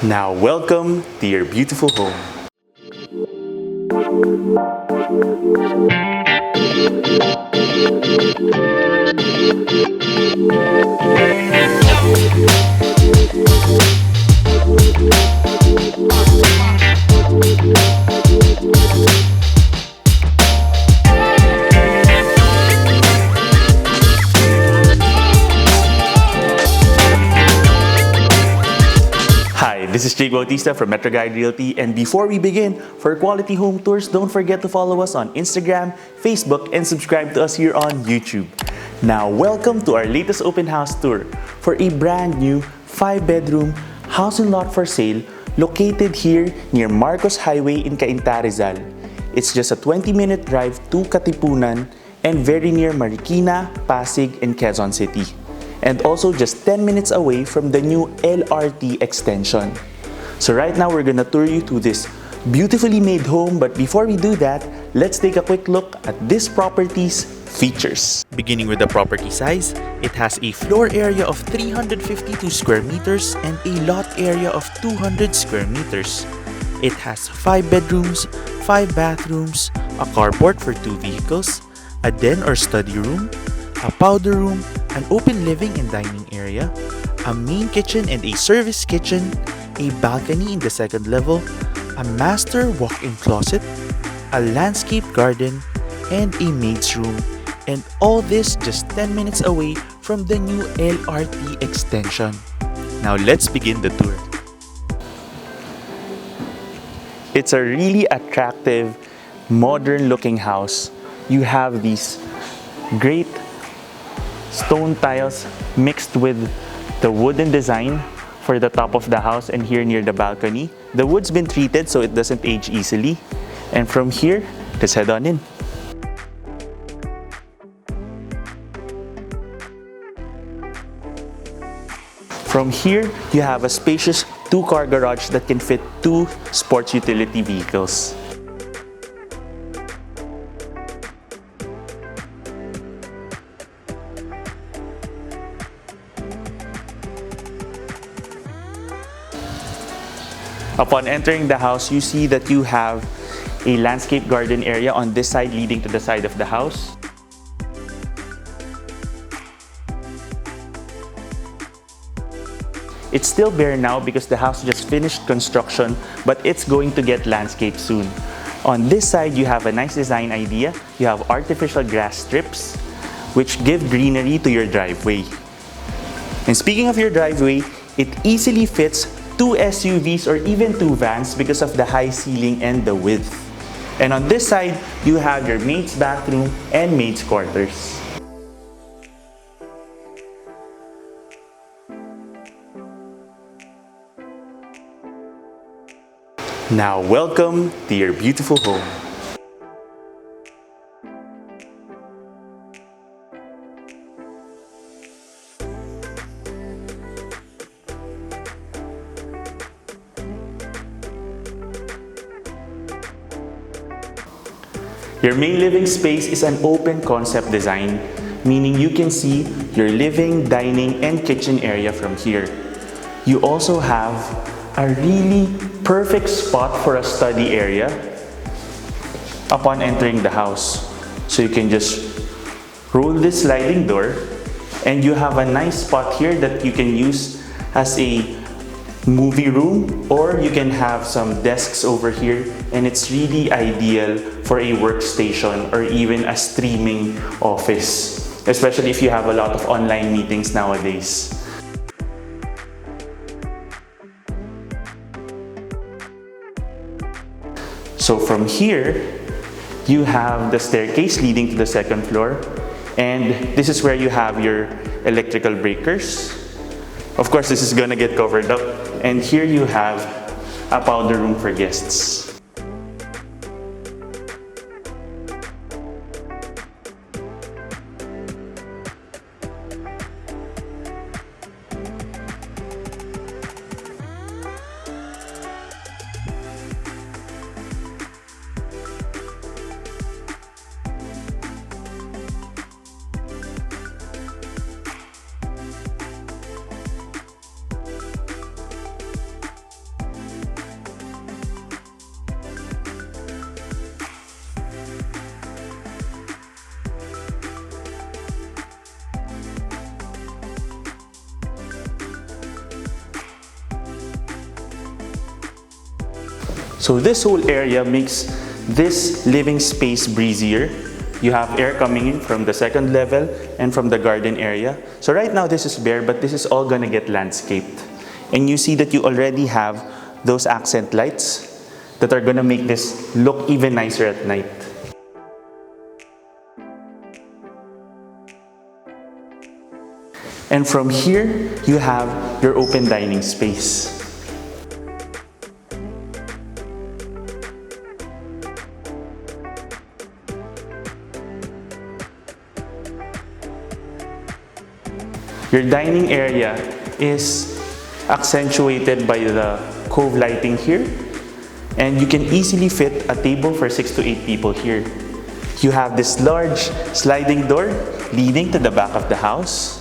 Now welcome to your beautiful home. Hi, this is Bautista from Metroguide Realty, and before we begin, for quality home tours, don't forget to follow us on Instagram, Facebook, and subscribe to us here on YouTube. Now, welcome to our latest open house tour for a brand new 5-bedroom house and lot for sale located here near Marcos Highway in Cainta, Rizal. It's just a 20-minute drive to Katipunan and very near Marikina, Pasig, and Quezon City. And also just 10 minutes away from the new LRT extension. So right now we're gonna tour you to this beautifully made home, but before we do that, let's take a quick look at this property's features. Beginning with the property size, it has a floor area of 352 square meters and a lot area of 200 square meters. It has 5 bedrooms, 5 bathrooms, a carport for 2 vehicles, a den or study room, a powder room, an open living and dining area, a main kitchen and a service kitchen, a balcony in the second level, a master walk-in closet, a landscape garden, and a maid's room. And all this just 10 minutes away from the new LRT extension. Now let's begin the tour. It's a really attractive, modern-looking house. You have these great stone tiles mixed with the wooden design for the top of the house and here near the balcony. The wood's been treated so it doesn't age easily. And from here, let's head on in. From here, you have a spacious 2-car garage that can fit 2 sports utility vehicles. Upon entering the house, you see that you have a landscape garden area on this side leading to the side of the house. It's still bare now because the house just finished construction, but it's going to get landscaped soon. On this side, you have a nice design idea. You have artificial grass strips, which give greenery to your driveway. And speaking of your driveway, it easily fits 2 SUVs or even 2 vans because of the high ceiling and the width. And on this side, you have your maid's bathroom and maid's quarters. Now welcome to your beautiful home. Your main living space is an open concept design, meaning you can see your living, dining, and kitchen area from here. You also have a really perfect spot for a study area upon entering the house. So you can just roll this sliding door and you have a nice spot here that you can use as a movie room, or you can have some desks over here, and it's really ideal for a workstation or even a streaming office, especially if you have a lot of online meetings nowadays. So from here, you have the staircase leading to the second floor, and this is where you have your electrical breakers. Of course, this is gonna get covered up. And here you have a powder room for guests. So this whole area makes this living space breezier. You have air coming in from the second level and from the garden area. So right now this is bare, but this is all gonna get landscaped. And you see that you already have those accent lights that are gonna make this look even nicer at night. And from here, you have your open dining space. Your dining area is accentuated by the cove lighting here, and you can easily fit a table for 6 to 8 people here. You have this large sliding door leading to the back of the house.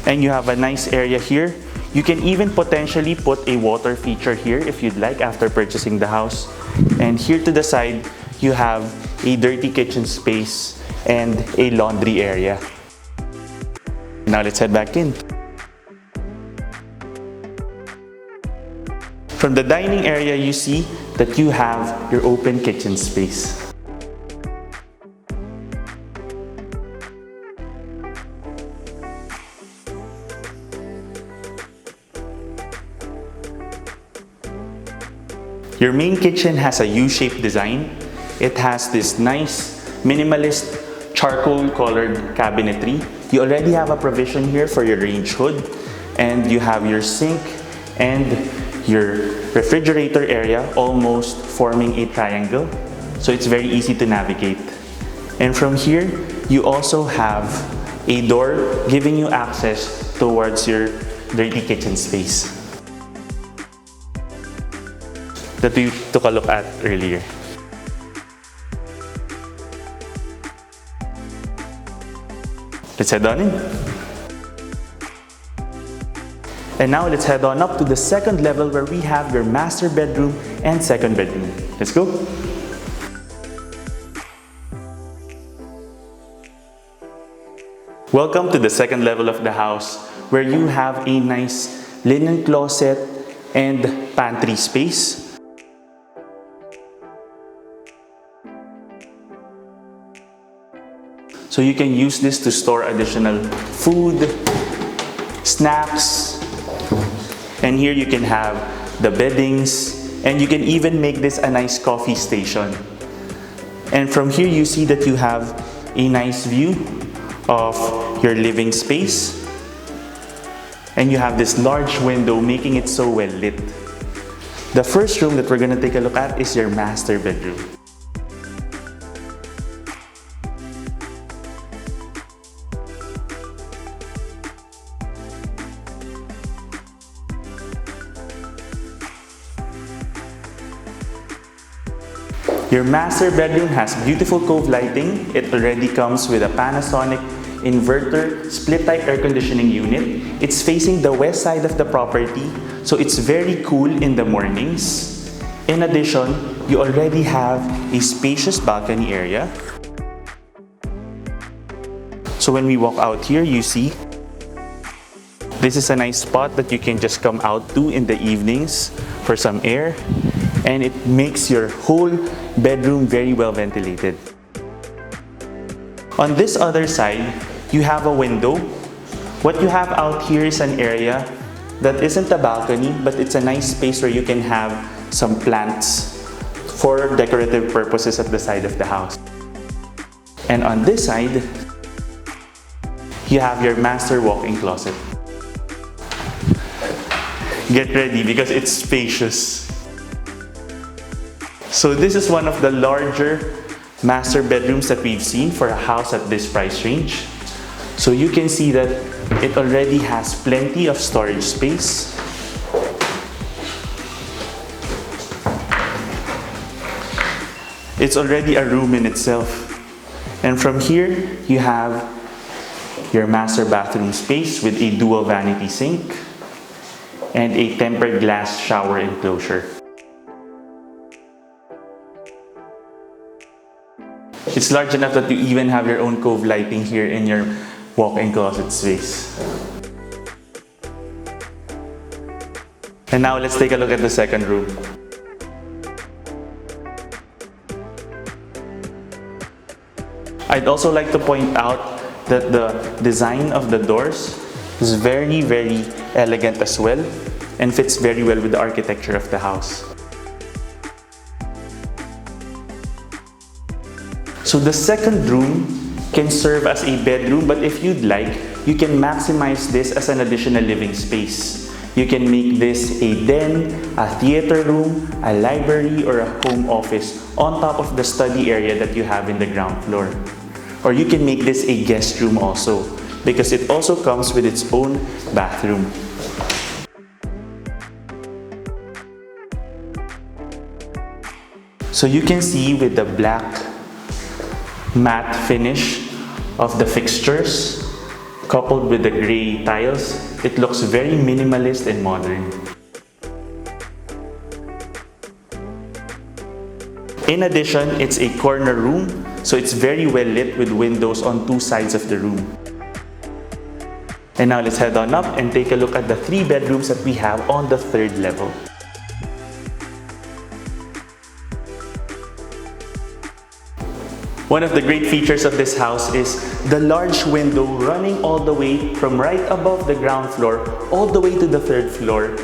And you have a nice area here. You can even potentially put a water feature here if you'd like after purchasing the house. And here to the side, you have a dirty kitchen space and a laundry area. Now let's head back in. From the dining area, you see that you have your open kitchen space. Your main kitchen has a U-shaped design. It has this nice minimalist charcoal colored cabinetry. You already have a provision here for your range hood, and you have your sink and your refrigerator area almost forming a triangle, so it's very easy to navigate. And from here, you also have a door giving you access towards your dirty kitchen space that we took a look at earlier. Let's head on in. And now let's head on up to the second level where we have your master bedroom and second bedroom. Let's go. Welcome to the second level of the house where you have a nice linen closet and pantry space. So you can use this to store additional food, snacks, and here you can have the beddings, and you can even make this a nice coffee station. And from here you see that you have a nice view of your living space, and you have this large window making it so well lit. The first room that we're going to take a look at is your master bedroom. Your master bedroom has beautiful cove lighting. It already comes with a Panasonic inverter split-type air conditioning unit. It's facing the west side of the property, so it's very cool in the mornings. In addition, you already have a spacious balcony area. So when we walk out here, you see this is a nice spot that you can just come out to in the evenings for some air. And it makes your whole bedroom very well ventilated. On this other side, you have a window. What you have out here is an area that isn't a balcony, but it's a nice space where you can have some plants for decorative purposes at the side of the house. And on this side, you have your master walk-in closet. Get ready because it's spacious. So this is one of the larger master bedrooms that we've seen for a house at this price range. So you can see that it already has plenty of storage space. It's already a room in itself. And from here, you have your master bathroom space with a dual vanity sink and a tempered glass shower enclosure. It's large enough that you even have your own cove lighting here in your walk-in closet space. And now let's take a look at the second room. I'd also like to point out that the design of the doors is very, very elegant as well and fits very well with the architecture of the house. So the second room can serve as a bedroom, but if you'd like, you can maximize this as an additional living space. You can make this a den, a theater room, a library, or a home office on top of the study area that you have in the ground floor. Or you can make this a guest room also, because it also comes with its own bathroom. So you can see with the black matte finish of the fixtures, coupled with the gray tiles, it looks very minimalist and modern. In addition, it's a corner room, so it's very well lit with windows on two sides of the room. And now let's head on up and take a look at the 3 bedrooms that we have on the 3rd level. One of the great features of this house is the large window running all the way from right above the ground floor all the way to the 3rd floor,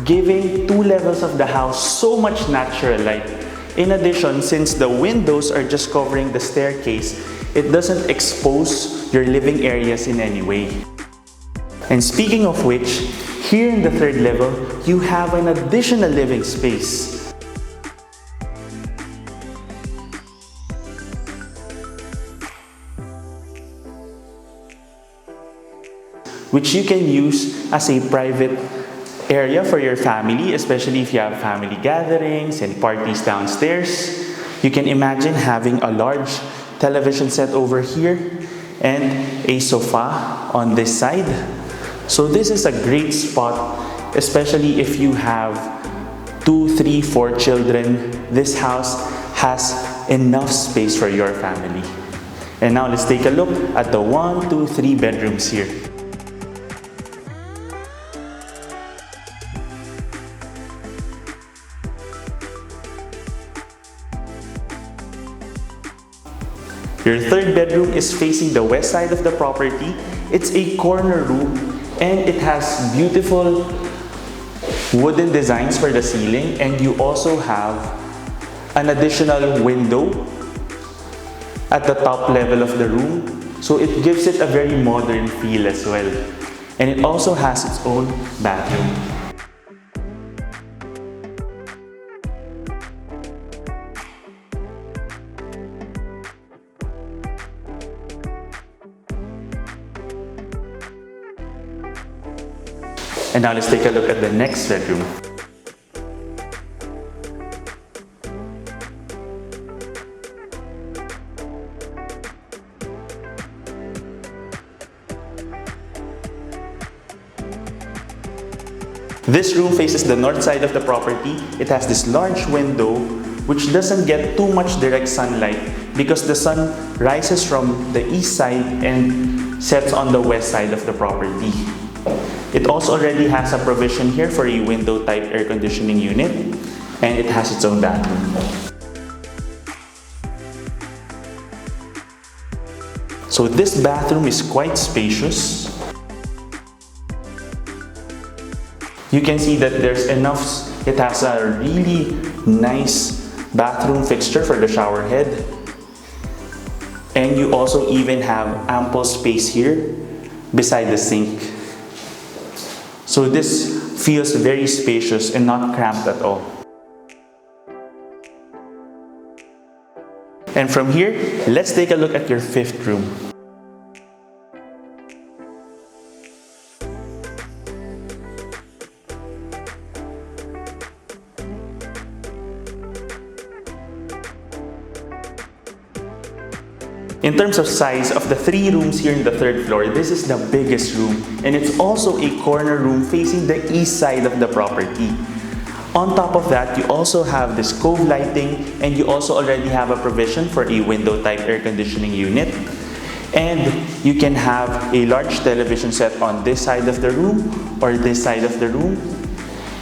giving 2 levels of the house so much natural light. In addition, since the windows are just covering the staircase, it doesn't expose your living areas in any way. And speaking of which, here in the 3rd level, you have an additional living space. Which you can use as a private area for your family, especially if you have family gatherings and parties downstairs. You can imagine having a large television set over here and a sofa on this side. So this is a great spot, especially if you have 2, 3, 4 children. This house has enough space for your family. And now let's take a look at the 1, 2, 3 bedrooms here. Your 3rd bedroom is facing the west side of the property. It's a corner room and it has beautiful wooden designs for the ceiling, and you also have an additional window at the top level of the room, so it gives it a very modern feel as well. And it also has its own bathroom. And now let's take a look at the next bedroom. This room faces the north side of the property. It has this large window which doesn't get too much direct sunlight because the sun rises from the east side and sets on the west side of the property. It also already has a provision here for a window type air conditioning unit, and it has its own bathroom. So this bathroom is quite spacious. You can see that there's enough, it has a really nice bathroom fixture for the shower head. And you also even have ample space here beside the sink. So this feels very spacious and not cramped at all. And from here, let's take a look at your 5th room. In terms of size of the 3 rooms here in the 3rd floor, this is the biggest room, and it's also a corner room facing the east side of the property. On top of that, you also have this cove lighting, and you also already have a provision for a window type air conditioning unit. And you can have a large television set on this side of the room or this side of the room.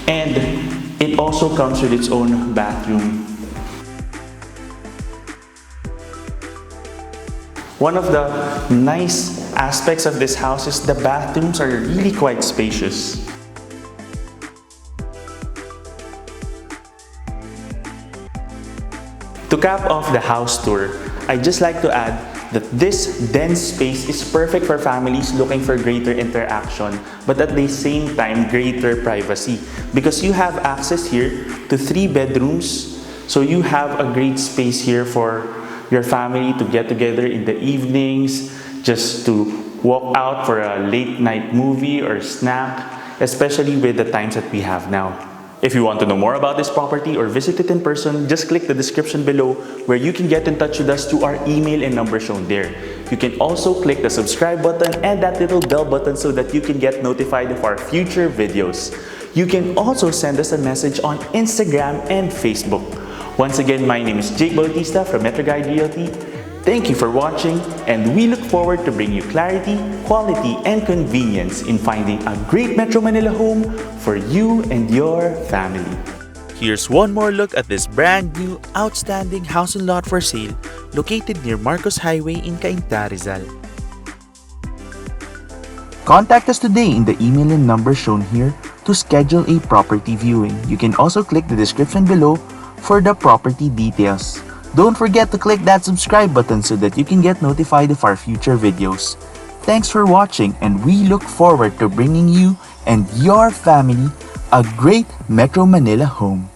And it also comes with its own bathroom. One of the nice aspects of this house is the bathrooms are really quite spacious. To cap off the house tour, I'd just like to add that this dense space is perfect for families looking for greater interaction, but at the same time, greater privacy. Because you have access here to 3 bedrooms, so you have a great space here for your family to get together in the evenings, just to walk out for a late night movie or snack, especially with the times that we have now. If you want to know more about this property or visit it in person, just click the description below where you can get in touch with us to our email and number shown there. You can also click the subscribe button and that little bell button so that you can get notified of our future videos. You can also send us a message on Instagram and Facebook. Once again, my name is Jake Bautista from Metroguide Realty. Thank you for watching, and we look forward to bring you clarity, quality, and convenience in finding a great Metro Manila home for you and your family. Here's one more look at this brand new, outstanding house and lot for sale located near Marcos Highway in Cainta, Rizal. Contact us today in the email and number shown here to schedule a property viewing. You can also click the description below for the property details. Don't forget to click that subscribe button so that you can get notified of our future videos. Thanks for watching, and we look forward to bringing you and your family a great Metro Manila home.